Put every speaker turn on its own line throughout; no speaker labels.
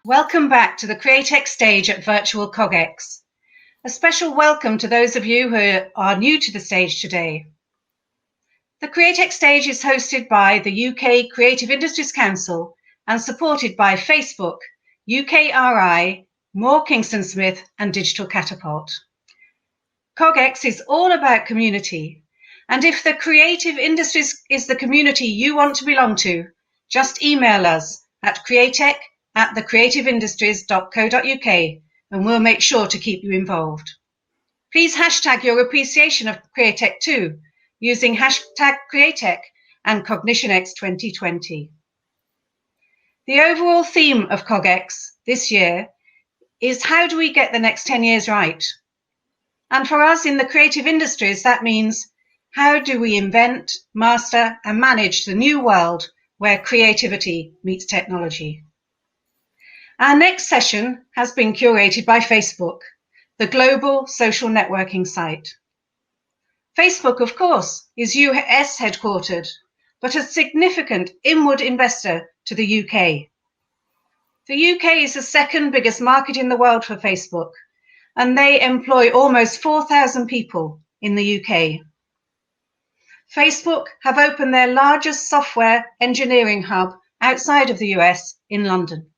Welcome back to the Createch stage at Virtual CogX. A special welcome to those of you who are new to the stage today. The Createch stage is hosted by the UK Creative Industries Council and supported by Facebook, UKRI, Moore Kingston Smith and Digital Catapult. CogX is all about community, and if the creative industries is the community you want to belong to, just email us at createch@thecreativeindustries.co.uk and we'll make sure to keep you involved. Please hashtag your appreciation of Createch too, using hashtag Createch and CognitionX 2020. The overall theme of CogX this year is how do we get the next 10 years right? And for us in the creative industries, that means how do we invent, master and manage the new world where creativity meets technology? Our next session has been curated by Facebook, the global social networking site. Facebook, of course, is US headquartered, but a significant inward investor to the UK. The UK is the second biggest market in the world for Facebook, and they employ almost 4,000 people in the UK. Facebook have opened their largest software engineering hub outside of the US in London.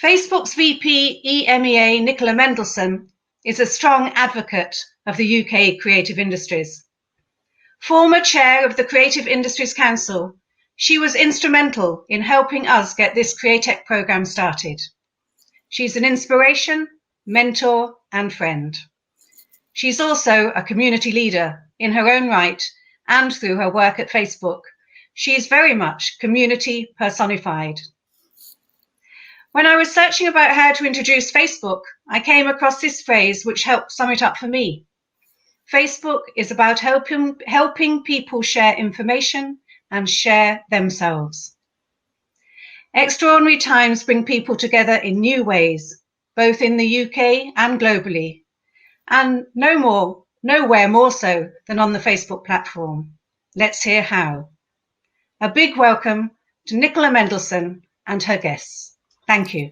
Facebook's VP EMEA, Nicola Mendelsohn, is a strong advocate of the UK creative industries. Former chair of the Creative Industries Council, she was instrumental in helping us get this Createch program started. She's an inspiration, mentor, and friend. She's also a community leader in her own right, and through her work at Facebook, she is very much community personified. When I was searching about how to introduce Facebook, I came across this phrase which helped sum it up for me. Facebook is about helping people share information and share themselves. Extraordinary times bring people together in new ways, both in the UK and globally, and nowhere more so than on the Facebook platform. Let's hear how. A big welcome to Nicola Mendelsohn and her guests. Thank you.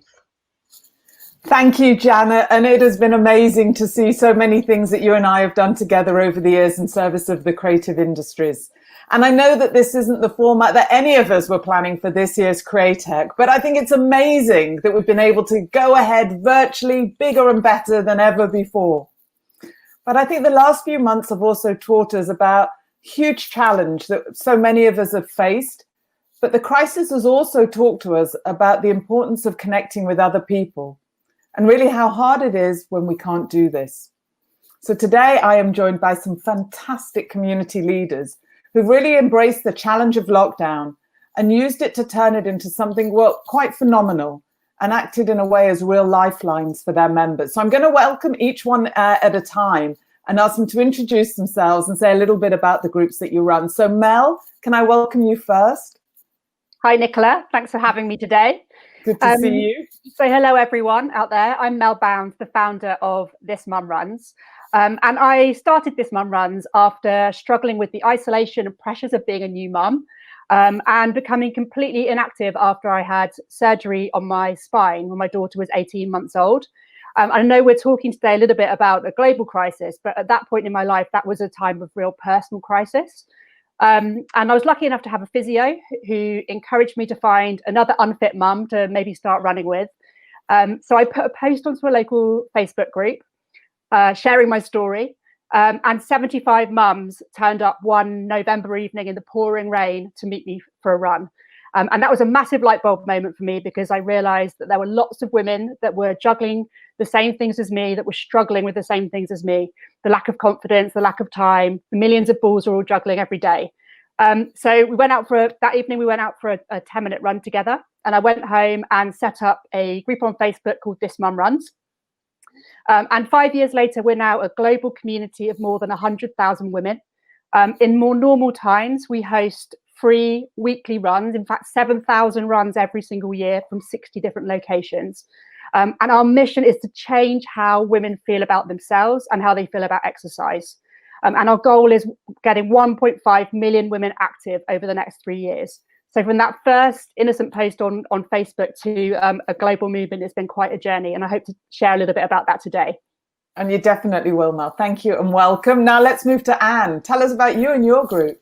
Thank you, Janet. And it has been amazing to see so many things that you and I have done together over the years in service of the creative industries. And I know that this isn't the format that any of us were planning for this year's Createch, but I think it's amazing that we've been able to go ahead virtually bigger and better than ever before. But I think the last few months have also taught us about huge challenge that so many of us have faced. But the crisis has also talked to us about the importance of connecting with other people and really how hard it is when we can't do this. So today I am joined by some fantastic community leaders who've really embraced the challenge of lockdown and used it to turn it into something, well, quite phenomenal, and acted in a way as real lifelines for their members. So I'm going to welcome each one at a time and ask them to introduce themselves and say a little bit about the groups that you run. So Mel, can I welcome you first?
Hi, Nicola. Thanks for having me today.
Good to see you.
So hello, everyone out there. I'm Mel Bounds, the founder of This Mum Runs. And I started This Mum Runs after struggling with the isolation and pressures of being a new mum and becoming completely inactive after I had surgery on my spine when my daughter was 18 months old. I know we're talking today a little bit about a global crisis, but at that point in my life, that was a time of real personal crisis. And I was lucky enough to have a physio who encouraged me to find another unfit mum to maybe start running with. So I put a post onto a local Facebook group sharing my story, and 75 mums turned up one November evening in the pouring rain to meet me for a run. And that was a massive light bulb moment for me because I realized that there were lots of women that were juggling the same things as me, that were struggling with the same things as me, the lack of confidence, the lack of time, the millions of balls are all juggling every day. So we went out that evening, we went out for a 10-minute run together, and I went home and set up a group on Facebook called This Mum Runs. And 5 years later, we're now a global community of more than 100,000 women. In more normal times, we host free weekly runs, in fact, 7,000 runs every single year from 60 different locations. And our mission is to change how women feel about themselves and how they feel about exercise. And our goal is getting 1.5 million women active over the next 3 years. So from that first innocent post on Facebook to a global movement, it's been quite a journey, and I hope to share a little bit about that today.
And you definitely will, Mel. Thank you and welcome. Now let's move to Anne. Tell us about you and your group.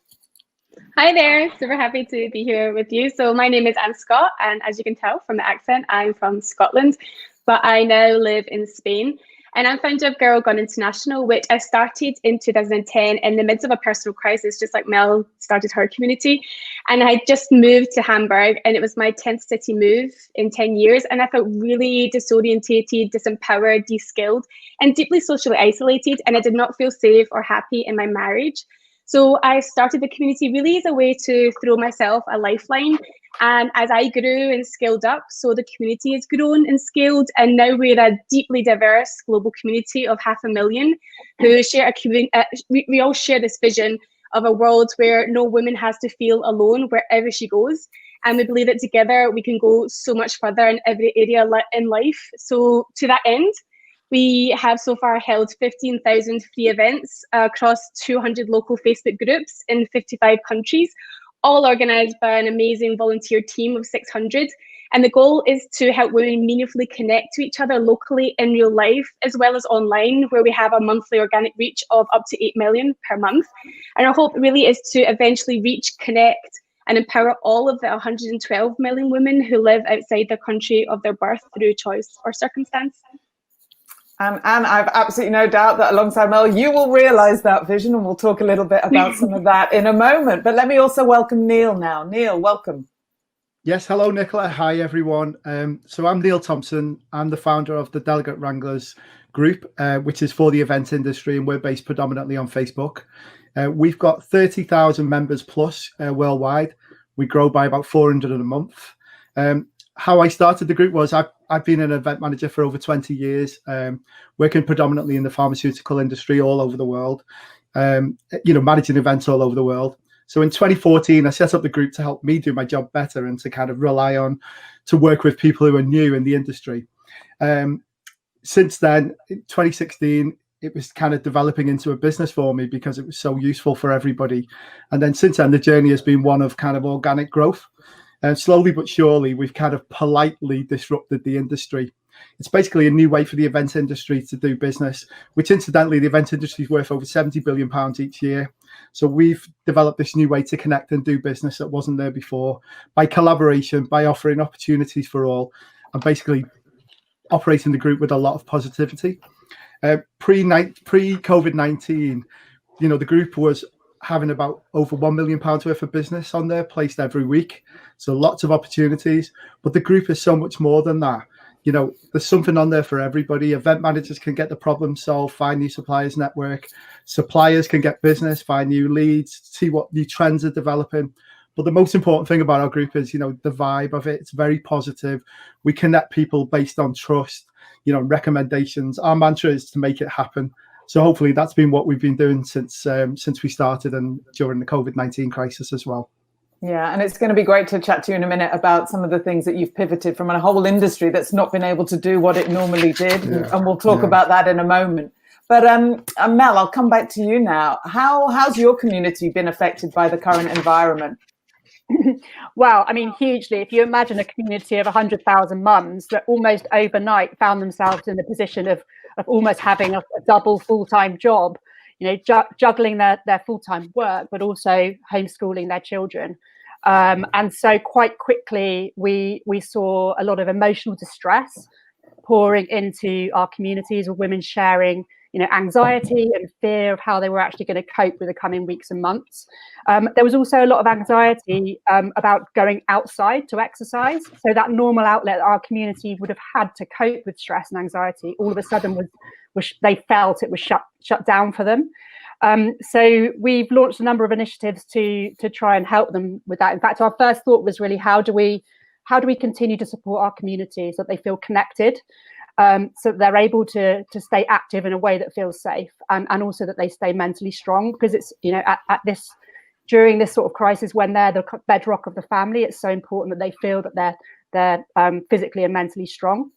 Hi there, super happy to be here with you. So my name is Anne Scott, and as you can tell from the accent, I'm from Scotland, but I now live in Spain. And I'm founder of Girl Gone International, which I started in 2010 in the midst of a personal crisis, just like Mel started her community. And I just moved to Hamburg, and it was my 10th city move in 10 years. And I felt really disorientated, disempowered, de-skilled, and deeply socially isolated. And I did not feel safe or happy in my marriage. So I started the community really as a way to throw myself a lifeline. And as I grew and scaled up, so the community has grown and scaled. And now we're a deeply diverse global community of 500,000 who share we all share this vision of a world where no woman has to feel alone wherever she goes. And we believe that together we can go so much further in every area in life. So to that end, we have so far held 15,000 free events across 200 local Facebook groups in 55 countries, all organised by an amazing volunteer team of 600. And the goal is to help women meaningfully connect to each other locally in real life, as well as online, where we have a monthly organic reach of up to 8 million per month. And our hope really is to eventually reach, connect, and empower all of the 112 million women who live outside the country of their birth through choice or circumstance.
And I've absolutely no doubt that alongside Mel, you will realise that vision, and we'll talk a little bit about some of that in a moment. But let me also welcome Neil now. Neil, welcome.
Yes, hello, Nicola. Hi, everyone. So I'm Neil Thompson. I'm the founder of the Delegate Wranglers group, which is for the event industry, and we're based predominantly on Facebook. We've got 30,000 members plus worldwide. We grow by about 400 a month. How I started the group was I've been an event manager for over 20 years, working predominantly in the pharmaceutical industry all over the world, managing events all over the world. So in 2014, I set up the group to help me do my job better and to kind of rely on to work with people who are new in the industry. Since then, in 2016, it was kind of developing into a business for me because it was so useful for everybody. And then since then, the journey has been one of kind of organic growth. And slowly but surely, we've kind of politely disrupted the industry. It's basically a new way for the event industry to do business, which incidentally, the event industry is worth over £70 billion each year. So we've developed this new way to connect and do business that wasn't there before by collaboration, by offering opportunities for all, and basically operating the group with a lot of positivity. Pre-COVID-19, the group was having about over £1 million worth of business on there placed every week. So lots of opportunities, but the group is so much more than that. There's something on there for everybody. Event managers can get the problem solved, find new suppliers network. Suppliers can get business, find new leads, see what new trends are developing. But the most important thing about our group is, the vibe of it. It's very positive. We connect people based on trust, recommendations. Our mantra is to make it happen. So hopefully that's been what we've been doing since we started and during the COVID-19 crisis as well.
Yeah, and it's going to be great to chat to you in a minute about some of the things that you've pivoted from a whole industry that's not been able to do what it normally did. Yeah. And we'll talk about that in a moment. But Mel, I'll come back to you now. How's your community been affected by the current environment?
Well, I mean, hugely. If you imagine a community of 100,000 mums that almost overnight found themselves in the position of almost having a double full-time job, juggling their full-time work, but also homeschooling their children. And so quite quickly, we saw a lot of emotional distress pouring into our communities, with women sharing, anxiety and fear of how they were actually going to cope with the coming weeks and months. There was also a lot of anxiety about going outside to exercise. So that normal outlet our community would have had to cope with stress and anxiety, all of a sudden they felt it was shut down for them. So we've launched a number of initiatives to try and help them with that. In fact, our first thought was really how do we continue to support our community so that they feel connected, so that they're able to stay active in a way that feels safe, and also that they stay mentally strong, because it's during this sort of crisis when they're the bedrock of the family, it's so important that they feel that they're physically and mentally strong.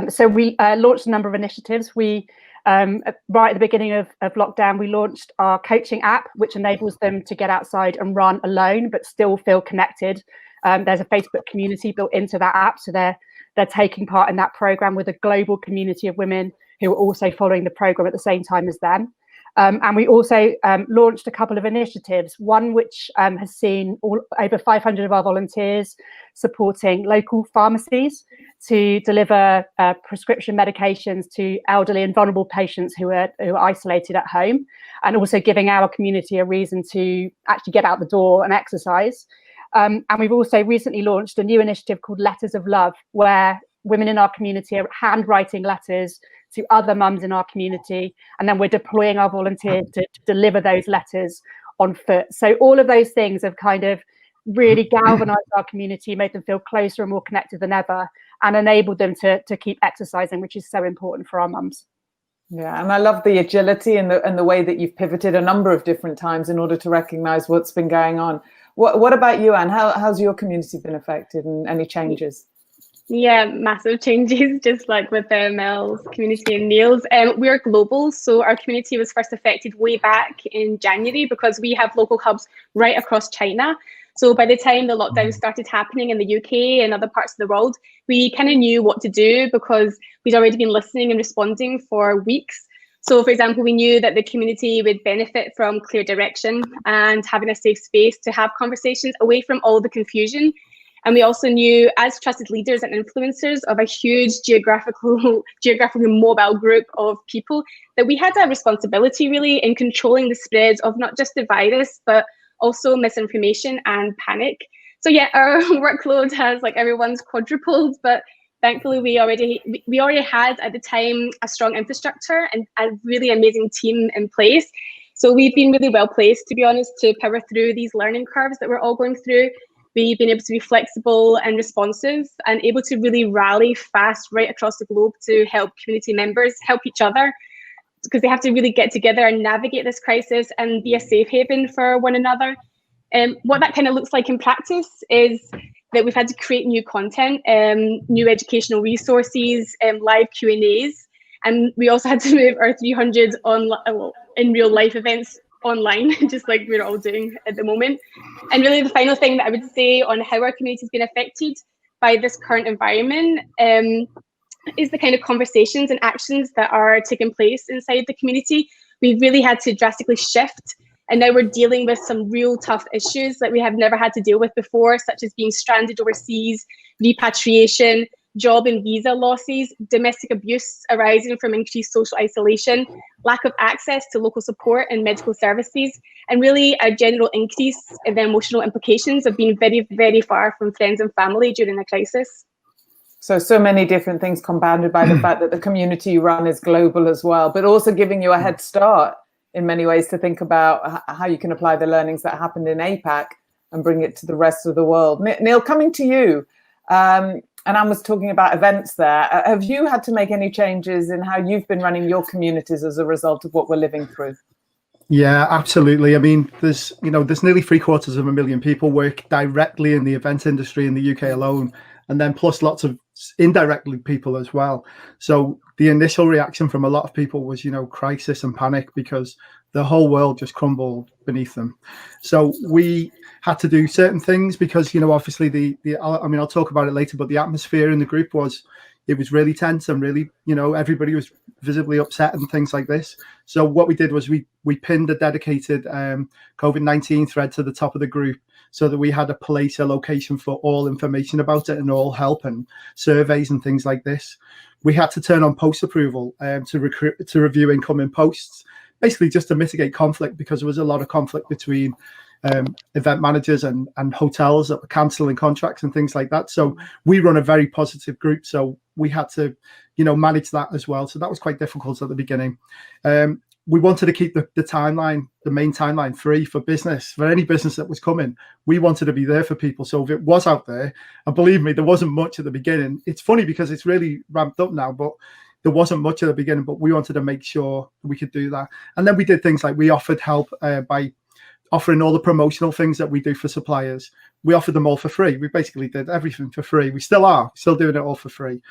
So we launched a number of initiatives. We right at the beginning of lockdown, we launched our coaching app, which enables them to get outside and run alone, but still feel connected. There's a Facebook community built into that app, so they're taking part in that program with a global community of women who are also following the program at the same time as them. And we also launched a couple of initiatives, one which has seen over 500 of our volunteers supporting local pharmacies to deliver prescription medications to elderly and vulnerable patients who are isolated at home, and also giving our community a reason to actually get out the door and exercise. And we've also recently launched a new initiative called Letters of Love, where women in our community are handwriting letters to other mums in our community, and then we're deploying our volunteers to deliver those letters on foot. So all of those things have kind of really galvanized our community, made them feel closer and more connected than ever, and enabled them to keep exercising, which is so important for our mums.
Yeah, and I love the agility and the way that you've pivoted a number of different times in order to recognize what's been going on. What about you, Anne? How's your community been affected, and any changes?
Yeah, massive changes, just like with Mel's community and Neil's. We're global, so our community was first affected way back in January because we have local hubs right across China. So by the time the lockdown started happening in the UK and other parts of the world, we kind of knew what to do because we'd already been listening and responding for weeks. So, for example, we knew that the community would benefit from clear direction and having a safe space to have conversations away from all the confusion. And we also knew, as trusted leaders and influencers of a huge geographically mobile group of people, that we had a responsibility really in controlling the spread of not just the virus, but also misinformation and panic. So yeah, our workload has, like everyone's, quadrupled, but thankfully we already had at the time a strong infrastructure and a really amazing team in place. So we've been really well placed, to be honest, to power through these learning curves that we're all going through. We've been able to be flexible and responsive and able to really rally fast right across the globe to help community members help each other, because they have to really get together and navigate this crisis and be a safe haven for one another. What that kind of looks like in practice is that we've had to create new content, new educational resources, live Q&As, and we also had to move our 300 in real life events online, just like we're all doing at the moment. And really the final thing that I would say on how our community has been affected by this current environment is the kind of conversations and actions that are taking place inside the community. We've really had to drastically shift, and now we're dealing with some real tough issues that we have never had to deal with before, such as being stranded overseas, repatriation, job and visa losses, domestic abuse arising from increased social isolation, lack of access to local support and medical services, and really a general increase in the emotional implications of being very, very far from friends and family during a crisis.
So many different things compounded by the fact that the community you run is global as well, but also giving you a head start in many ways to think about how you can apply the learnings that happened in APAC and bring it to the rest of the world. Neil, coming to you, and Anne was talking about events there. Have you had to make any changes in how you've been running your communities as a result of what we're living through?
Yeah, absolutely. I mean, there's nearly 750,000 people work directly in the event industry in the UK alone, and then plus lots of indirectly people as well. So the initial reaction from a lot of people was, crisis and panic, because the whole world just crumbled beneath them. So we had to do certain things because, obviously I'll talk about it later, but the atmosphere in the group was really tense and really, everybody was visibly upset and things like this. So what we did was we pinned a dedicated COVID-19 thread to the top of the group so that we had a location for all information about it and all help and surveys and things like this. We had to turn on post approval to review incoming posts, basically just to mitigate conflict, because there was a lot of conflict between event managers and hotels that were cancelling contracts and things like that. So we run a very positive group, so we had to manage that as well. So that was quite difficult at the beginning. We wanted to keep the main timeline free for business, for any business that was coming. We wanted to be there for people. So if it was out there, and believe me, there wasn't much at the beginning. It's funny because it's really ramped up now, but there wasn't much at the beginning, but we wanted to make sure we could do that. And then we did things like we offered help by offering all the promotional things that we do for suppliers. We offered them all for free. We basically did everything for free. We still are still doing it all for free.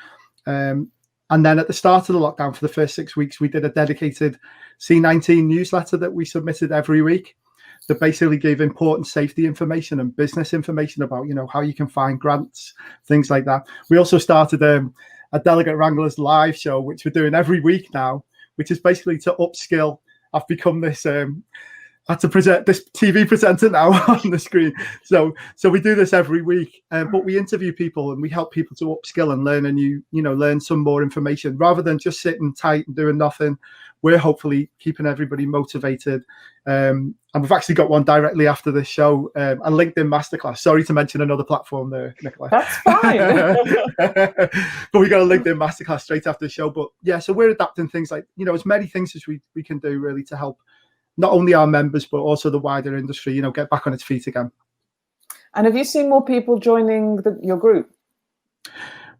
And then at the start of the lockdown, for the first 6 weeks, we did a dedicated C19 newsletter that we submitted every week that basically gave important safety information and business information about, how you can find grants, things like that. We also started a Delegate Wranglers live show, which we're doing every week now, which is basically to upskill. I've become this I had to present this TV presenter now on the screen. So we do this every week, but we interview people and we help people to upskill and learn learn some more information rather than just sitting tight and doing nothing. We're hopefully keeping everybody motivated. And we've actually got one directly after this show, a LinkedIn masterclass. Sorry to mention another platform there, Nicola.
That's fine.
But we got a LinkedIn masterclass straight after the show. But yeah, so we're adapting things like, as many things as we can do really to help not only our members, but also the wider industry, get back on its feet again.
And have you seen more people joining your group?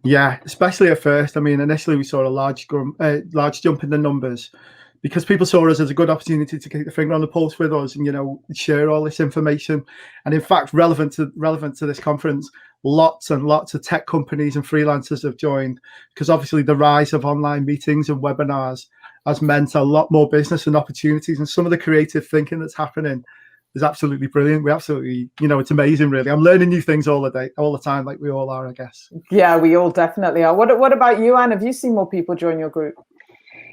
Yeah, especially at first. I mean, initially we saw a large jump in the numbers because people saw us as a good opportunity to keep the finger on the pulse with us and, share all this information. And in fact, relevant to this conference, lots and lots of tech companies and freelancers have joined because obviously the rise of online meetings and webinars has meant a lot more business and opportunities, and some of the creative thinking that's happening is absolutely brilliant. We absolutely, it's amazing, really. I'm learning new things all the time, like we all are, I guess.
Yeah, we all definitely are. What about you, Anne? Have you seen more people join your group?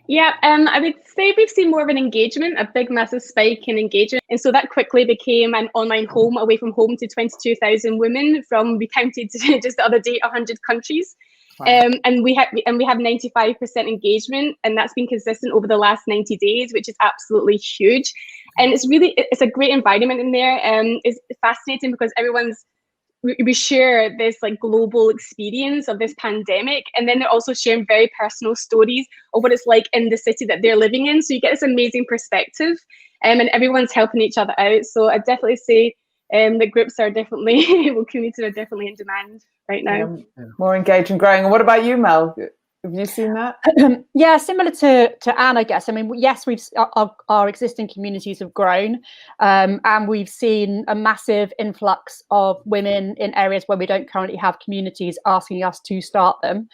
Yeah, I would say we've seen more of an engagement, a big, massive spike in engagement. And so that quickly became an online home away from home to 22,000 women from, we counted just the other day, 100 countries. Wow. And we have 95% engagement, and that's been consistent over the last 90 days, which is absolutely huge. And it's a great environment in there. It's fascinating because we share this like global experience of this pandemic, and then they're also sharing very personal stories of what it's like in the city that they're living in. So you get this amazing perspective, and everyone's helping each other out. So I definitely say the groups are definitely, communities are definitely in demand right now.
Yeah, more engaged and growing. And what about you, Mel? Have you seen that?
Yeah, similar to Anne, I guess. I mean, yes, our existing communities have grown, and we've seen a massive influx of women in areas where we don't currently have communities asking us to start them,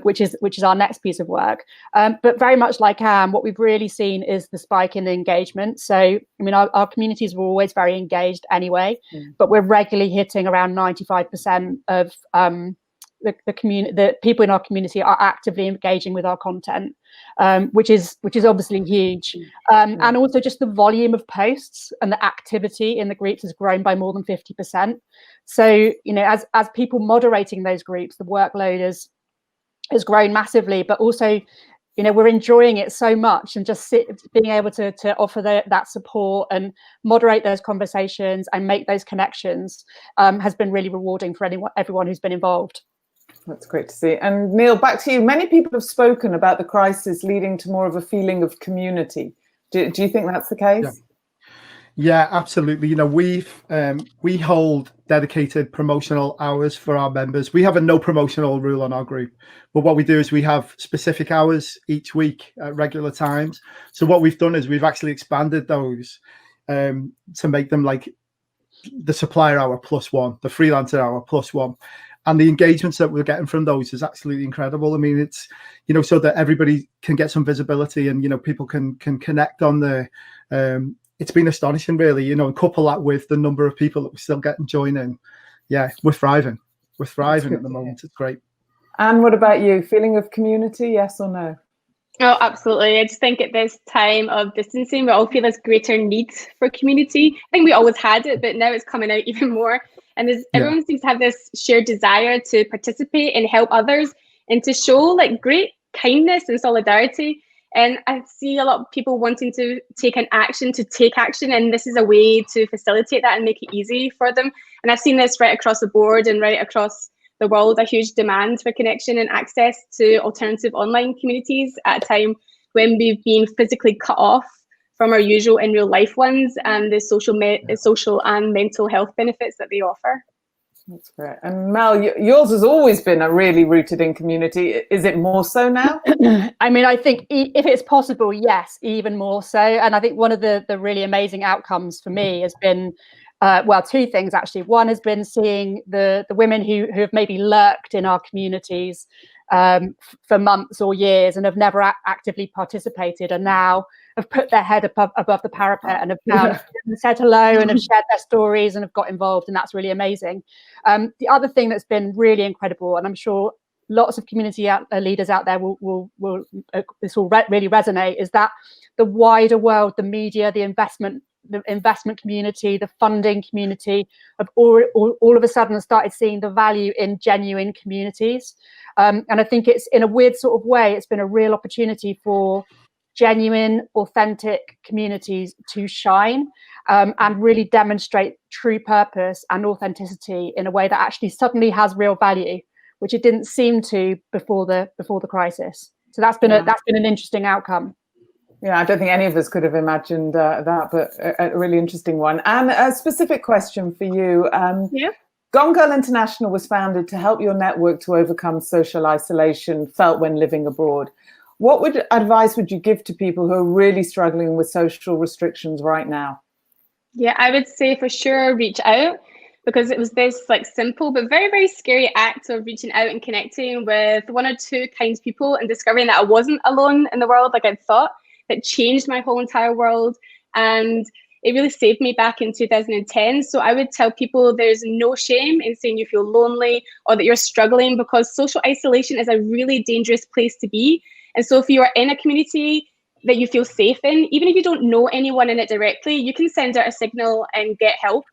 which is our next piece of work. But very much like Anne, what we've really seen is the spike in engagement. So, I mean, our communities were always very engaged anyway, but we're regularly hitting around 95% of the people in our community are actively engaging with our content, which is obviously huge. And also just the volume of posts and the activity in the groups has grown by more than 50%. So, as people moderating those groups, the workload has grown massively, but also, we're enjoying it so much, and just being able to offer that support and moderate those conversations and make those connections has been really rewarding for everyone who's been involved.
That's great to see. And Neil, back to you. Many people have spoken about the crisis leading to more of a feeling of community. Do you think that's the case?
Yeah, absolutely. We hold dedicated promotional hours for our members. We have a no promotional rule on our group, but what we do is we have specific hours each week at regular times. So what we've done is we've actually expanded those to make them like the supplier hour +1, the freelancer hour +1. And the engagements that we're getting from those is absolutely incredible. I mean, it's, so that everybody can get some visibility and, people can connect on there. It's been astonishing, really, and couple that with the number of people that we're still getting joining. Yeah, we're thriving. We're thriving at the moment. It's great.
Anne, what about you? Feeling of community, yes or no?
Oh, absolutely. I just think at this time of distancing, we all feel this greater need for community. I think we always had it, but now it's coming out even more. And everyone seems to have this shared desire to participate and help others and to show like great kindness and solidarity. And I see a lot of people wanting to take action, and this is a way to facilitate that and make it easy for them. And I've seen this right across the board and right across the world, a huge demand for connection and access to alternative online communities at a time when we've been physically cut off from our usual in real life ones and the social and mental health benefits that they offer.
That's great. And Mel, yours has always been a really rooted in community. Is it more so now?
I mean, I think if it's possible, yes, even more so. And I think one of the really amazing outcomes for me has been well, two things actually. One has been seeing the women who have maybe lurked in our communities for months or years and have never actively participated, and now have put their head above the parapet and have found said hello and have shared their stories and have got involved, and that's really amazing. The other thing that's been really incredible, and I'm sure lots of community leaders out there will this will really resonate, is that the wider world, the media, the investment community, the funding community have all of a sudden started seeing the value in genuine communities. And I think it's, in a weird sort of way, it's been a real opportunity for genuine, authentic communities to shine and really demonstrate true purpose and authenticity in a way that actually suddenly has real value, which it didn't seem to before the crisis. So that's been an interesting outcome.
Yeah, I don't think any of us could have imagined that, but a really interesting one. And a specific question for you. Gone Girl International was founded to help your network to overcome social isolation felt when living abroad. What advice would you give to people who are really struggling with social restrictions right now?
Yeah, I would say for sure reach out, because it was this like simple but very, very scary act of reaching out and connecting with one or two kind people and discovering that I wasn't alone in the world like I'd thought, that changed my whole entire world. And it really saved me back in 2010. So I would tell people there's no shame in saying you feel lonely or that you're struggling, because social isolation is a really dangerous place to be. And so if you are in a community that you feel safe in, even if you don't know anyone in it directly, you can send out a signal and get help.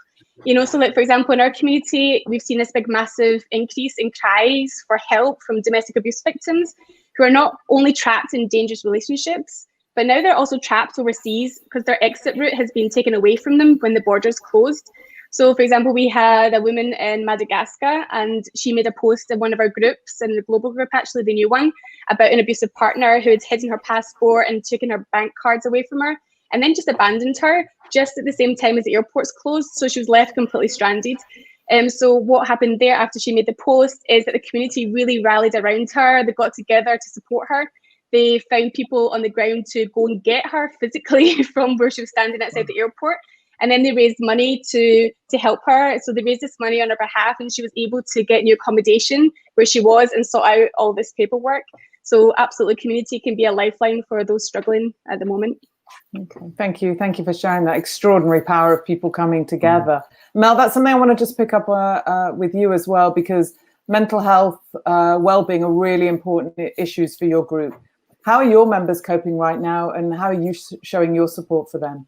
You know, so like, for example, in our community, we've seen this big, massive increase in cries for help from domestic abuse victims who are not only trapped in dangerous relationships, but now they're also trapped overseas because their exit route has been taken away from them when the borders closed. So, for example, we had a woman in Madagascar, and she made a post in one of our groups, in the global group, actually, the new one, about an abusive partner who had hidden her passport and taken her bank cards away from her, and then just abandoned her just at the same time as the airports closed. So she was left completely stranded. So what happened there after she made the post is that the community really rallied around her. They got together to support her. They found people on the ground to go and get her physically from where she was standing outside the airport. And then they raised money to help her. So they raised this money on her behalf, and she was able to get new accommodation where she was and sort out all this paperwork. So absolutely, community can be a lifeline for those struggling at the moment.
Okay, thank you. Thank you for sharing that extraordinary power of people coming together. Mel, that's something I want to just pick up with you as well, because mental health, well-being are really important issues for your group. How are your members coping right now, and how are you showing your support for them?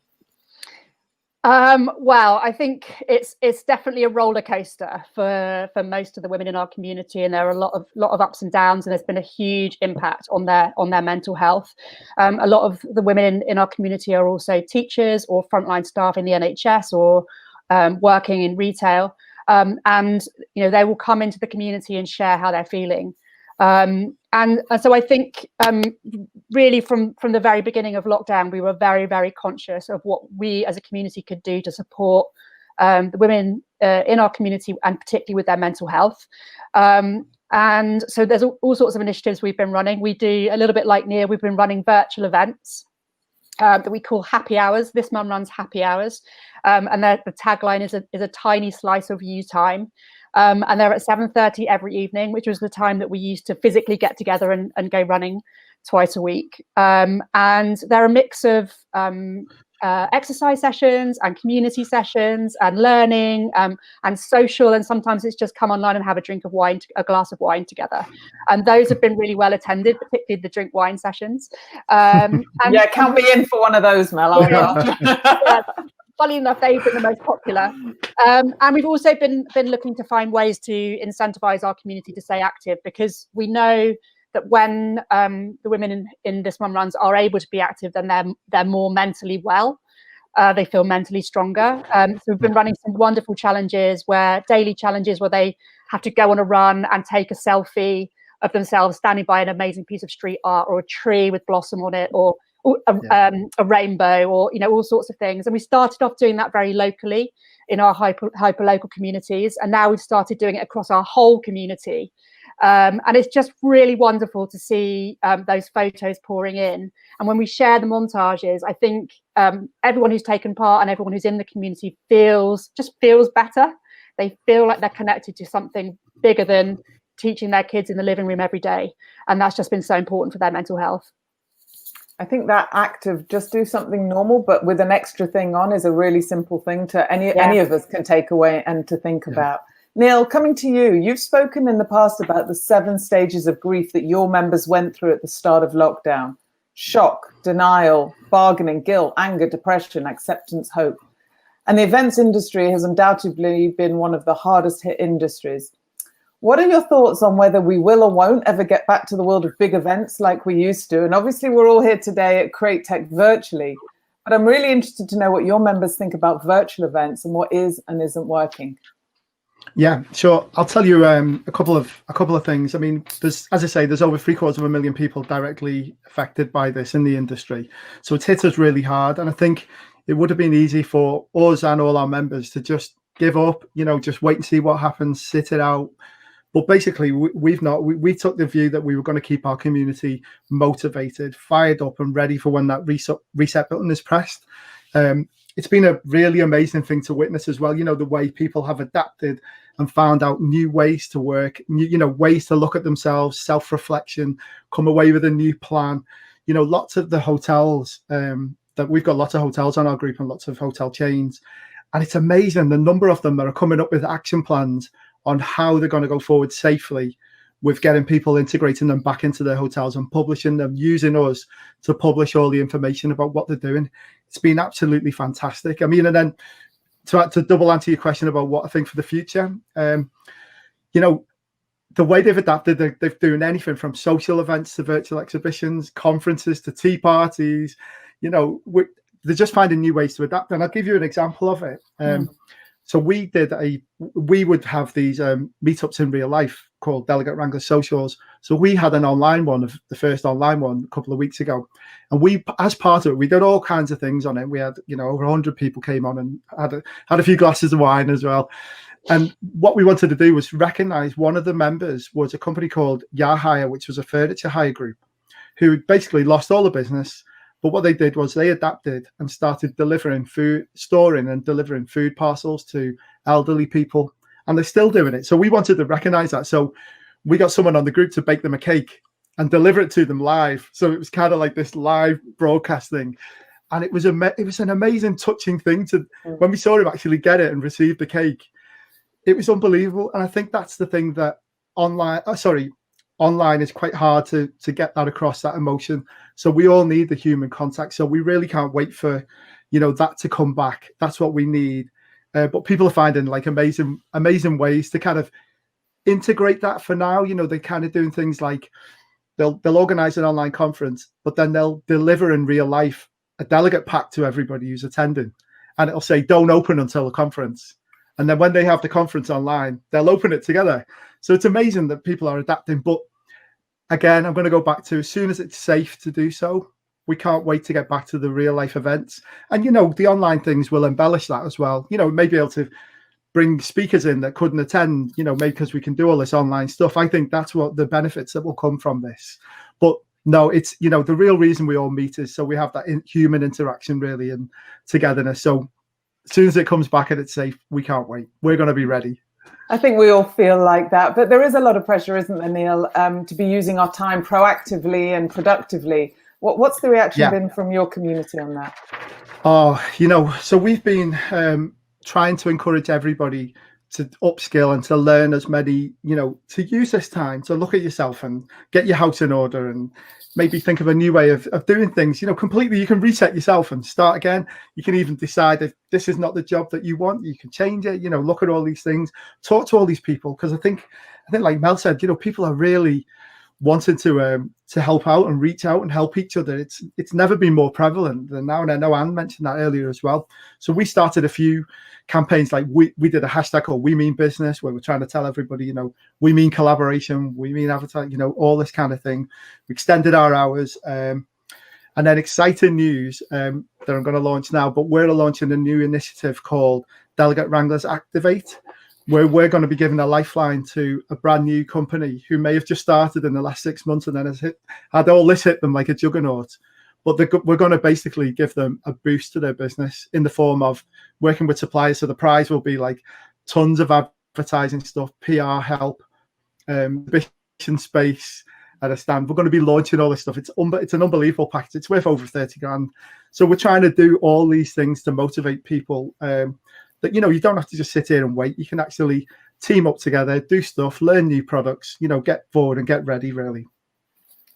Well, I think it's definitely a roller coaster for most of the women in our community, and there are a lot of ups and downs, and there's been a huge impact on their mental health. A lot of the women in our community are also teachers or frontline staff in the NHS or working in retail, and you know, they will come into the community and share how they're feeling. And so I think really from the very beginning of lockdown, we were very, very conscious of what we as a community could do to support the women in our community, and particularly with their mental health. And so there's all sorts of initiatives we've been running. We do a little bit like Nia, we've been running virtual events that we call happy hours. This Mum Runs Happy Hours. And the tagline is a tiny slice of you time. And they're at 7:30 every evening, which was the time that we used to physically get together and go running twice a week. And they're a mix of exercise sessions and community sessions and learning and social, and sometimes it's just come online and have a glass of wine together. And those have been really well attended, particularly the drink wine sessions. And
yeah, count me in for one of those, Mel.
Yeah. Funny enough, they've been the most popular. And we've also been looking to find ways to incentivize our community to stay active, because we know that when the women in This Mum Runs are able to be active, then they're more mentally well. They feel mentally stronger. So we've been running some wonderful daily challenges where they have to go on a run and take a selfie of themselves standing by an amazing piece of street art, or a tree with blossom on it, or a rainbow, or you know, all sorts of things. And we started off doing that very locally in our hyper local communities, and now we've started doing it across our whole community. And it's just really wonderful to see those photos pouring in. And when we share the montages, I think everyone who's taken part and everyone who's in the community feels better. They feel like they're connected to something bigger than teaching their kids in the living room every day. And that's just been so important for their mental health.
I think that act of just do something normal, but with an extra thing on, is a really simple thing to any of us can take away and to think about. Neil, coming to you, you've spoken in the past about the 7 stages of grief that your members went through at the start of lockdown: shock, denial, bargaining, guilt, anger, depression, acceptance, hope. And the events industry has undoubtedly been one of the hardest hit industries. What are your thoughts on whether we will or won't ever get back to the world of big events like we used to? And obviously we're all here today at Createch virtually, but I'm really interested to know what your members think about virtual events and what is and isn't working.
Yeah, sure. I'll tell you a couple of things. I mean, as I say, there's over 750,000 people directly affected by this in the industry. So it's hit us really hard. And I think it would have been easy for us and all our members to just give up, just wait and see what happens, sit it out. But basically, we took the view that we were going to keep our community motivated, fired up and ready for when that reset button is pressed. It's been a really amazing thing to witness as well, the way people have adapted and found out new ways to work, ways to look at themselves, self-reflection, come away with a new plan. Lots of the hotels, that we've got lots of hotels on our group and lots of hotel chains. And it's amazing the number of them that are coming up with action plans on how they're going to go forward safely with getting people, integrating them back into their hotels and publishing them, using us to publish all the information about what they're doing. It's been absolutely fantastic. I mean, and then to double answer your question about what I think for the future, the way they've adapted, they're doing anything from social events to virtual exhibitions, conferences to tea parties. They're just finding new ways to adapt. And I'll give you an example of it. So we would have these meetups in real life called Delegate Wranglers Socials. So we had an online one, the first online one, a couple of weeks ago. And we, as part of it, we did all kinds of things on it. We had, over 100 people came on and had a few glasses of wine as well. And what we wanted to do was recognize one of the members was a company called Hire, which was a furniture hire group, who basically lost all the business. But what they did was they adapted and started storing and delivering food parcels to elderly people. And they're still doing it. So we wanted to recognize that. So we got someone on the group to bake them a cake and deliver it to them live. So it was kind of like this live broadcasting. And it was an amazing, touching thing when we saw him actually get it and receive the cake. It was unbelievable. And I think that's the thing that online is quite hard to get that across, that emotion. So we all need the human contact. So we really can't wait for, that to come back. That's what we need. But people are finding like amazing ways to kind of integrate that for now. They're kind of doing things like they'll organize an online conference, but then they'll deliver in real life a delegate pack to everybody who's attending. And it'll say, don't open until the conference. And then when they have the conference online, they'll open it together. So it's amazing that people are adapting. But again, I'm going to go back to, as soon as it's safe to do so, we can't wait to get back to the real life events. And, the online things will embellish that as well. May be able to bring speakers in that couldn't attend, maybe because we can do all this online stuff. I think that's what the benefits that will come from this. But no, it's, the real reason we all meet is so we have that human interaction really and togetherness. So as soon as it comes back and it's safe, we can't wait. We're going to be ready.
I think we all feel like that, but there is a lot of pressure, isn't there, Neil, to be using our time proactively and productively. What's the reaction been from your community on that?
Oh, so we've been trying to encourage everybody to upskill and to learn as many, to use this time to look at yourself and get your house in order and maybe think of a new way of doing things, completely. You can reset yourself and start again. You can even decide if this is not the job that you want, you can change it, look at all these things, talk to all these people. Because I think like Mel said, people are really wanting to help out and reach out and help each other. It's never been more prevalent than now. And I know Anne mentioned that earlier as well. So we started a few campaigns, like we did a hashtag called We Mean Business, where we're trying to tell everybody, we mean collaboration, we mean advertising, all this kind of thing. We extended our hours. And then exciting news that I'm going to launch now, but we're launching a new initiative called Delegate Wranglers Activate, where we're going to be giving a lifeline to a brand new company who may have just started in the last 6 months and then had all this hit them like a juggernaut. but we're going to basically give them a boost to their business in the form of working with suppliers. So the prize will be like tons of advertising stuff, PR help, exhibition space at a stand. We're going to be launching all this stuff. It's an unbelievable package. It's worth over 30 grand. So we're trying to do all these things to motivate people, that, you know, you don't have to just sit here and wait. You can actually team up together, do stuff, learn new products, you know, get forward and get ready, really.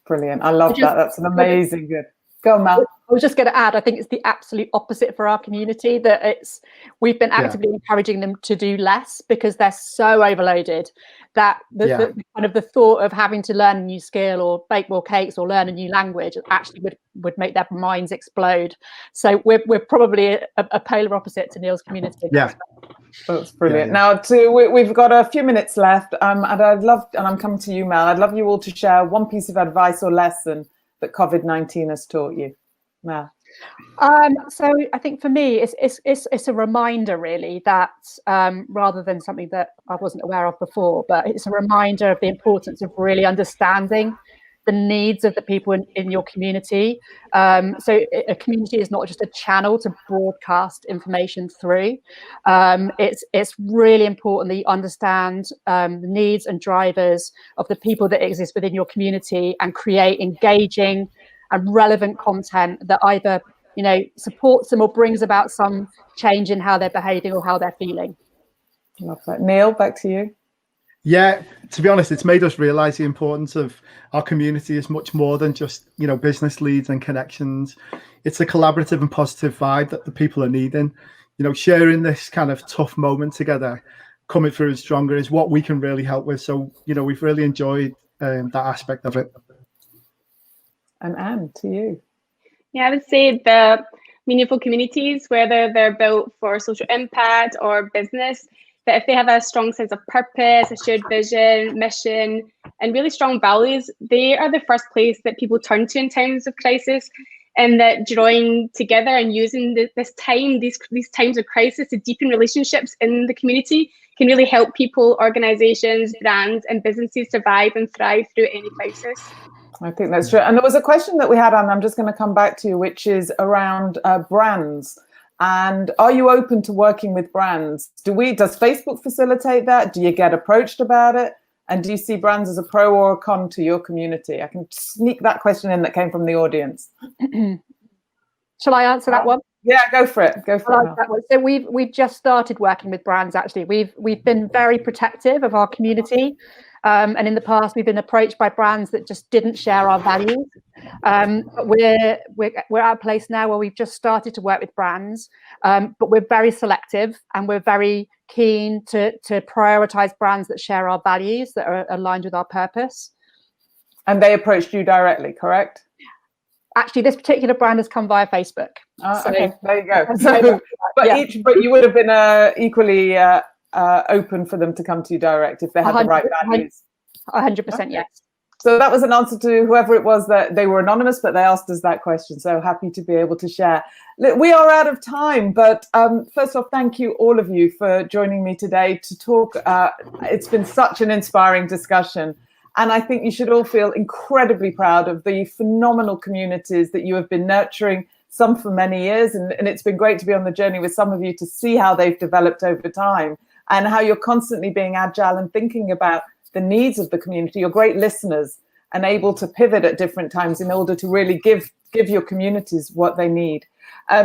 Brilliant. I love that. That's an amazing good. Go on, Mel.
I was just going to add, I think it's the absolute opposite for our community, that we've been actively encouraging them to do less because they're so overloaded that the kind of the thought of having to learn a new skill or bake more cakes or learn a new language actually would make their minds explode. So we're probably a polar opposite to Neil's community.
Yeah. That's brilliant. Now, we've got a few minutes left, and I'm coming to you, Mel. I'd love you all to share one piece of advice or lesson that COVID-19 has taught you. Mel.
So I think for me, it's a reminder really that rather than something that I wasn't aware of before, but it's a reminder of the importance of really understanding the needs of the people in your community. So a community is not just a channel to broadcast information through. It's really important that you understand the needs and drivers of the people that exist within your community and create engaging and relevant content that either, you know, supports them or brings about some change in how they're behaving or how they're feeling.
Love that. Neil, back to you.
Yeah, to be honest, it's made us realize the importance of our community is much more than just, you know, business leads and connections. It's a collaborative and positive vibe that the people are needing. You know, sharing this kind of tough moment together, coming through stronger, is what we can really help with. So, you know, we've really enjoyed that aspect of it.
And Anne, to you.
Yeah, I would say the meaningful communities, whether they're built for social impact or business, that if they have a strong sense of purpose, a shared vision, mission, and really strong values, they are the first place that people turn to in times of crisis. And that drawing together and using these times of crisis to deepen relationships in the community can really help people, organizations, brands, and businesses survive and thrive through any crisis.
I think that's true. And there was a question that we had, and I'm just going to come back to you, which is around brands. And are you open to working with brands? Does Facebook facilitate that? Do you get approached about it? And do you see brands as a pro or a con to your community? I can sneak that question in that came from the audience.
Shall I answer that one?
Yeah, go for it. Go for it.
So we've just started working with brands. Actually, we've been very protective of our community, and in the past we've been approached by brands that just didn't share our values. But we're at a place now where we've just started to work with brands, but we're very selective and we're very keen to prioritize brands that share our values, that are aligned with our purpose.
And they approached you directly, correct?
Actually, this particular brand has come via Facebook.
Okay, there you go. So, but you would have been equally open for them to come to you direct if they had the right values.
100%, yes.
So that was an answer to whoever it was that they were anonymous, but they asked us that question. So happy to be able to share. Look, we are out of time, but first off, thank you all of you for joining me today to talk. It's been such an inspiring discussion. And I think you should all feel incredibly proud of the phenomenal communities that you have been nurturing, some for many years. And it's been great to be on the journey with some of you to see how they've developed over time and how you're constantly being agile and thinking about the needs of the community. You're great listeners and able to pivot at different times in order to really give your communities what they need.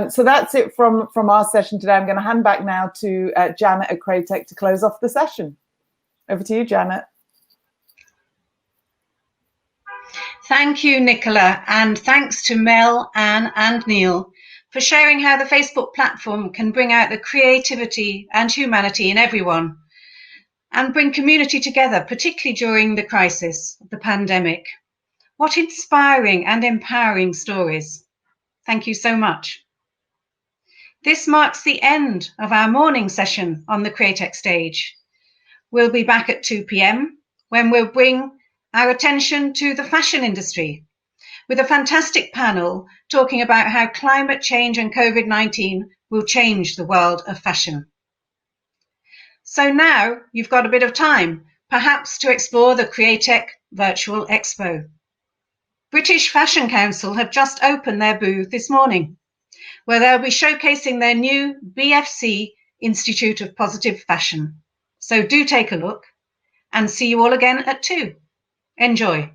So that's it from our session today. I'm going to hand back now to Janet at Createch to close off the session. Over to you, Janet.
Thank you, Nicola, and thanks to Mel, Anne and Neil for sharing how the Facebook platform can bring out the creativity and humanity in everyone and bring community together, particularly during the crisis of the pandemic. What inspiring and empowering stories. Thank you so much. This marks the end of our morning session on the Createch stage. We'll be back at 2 p.m. when we'll bring our attention to the fashion industry with a fantastic panel talking about how climate change and COVID-19 will change the world of fashion. So now you've got a bit of time, perhaps to explore the Createch Virtual Expo. British Fashion Council have just opened their booth this morning, where they'll be showcasing their new BFC Institute of Positive Fashion. So do take a look, and see you all again at 2. Enjoy.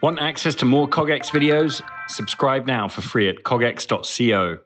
Want access to more CogX videos? Subscribe now for free at cogx.co.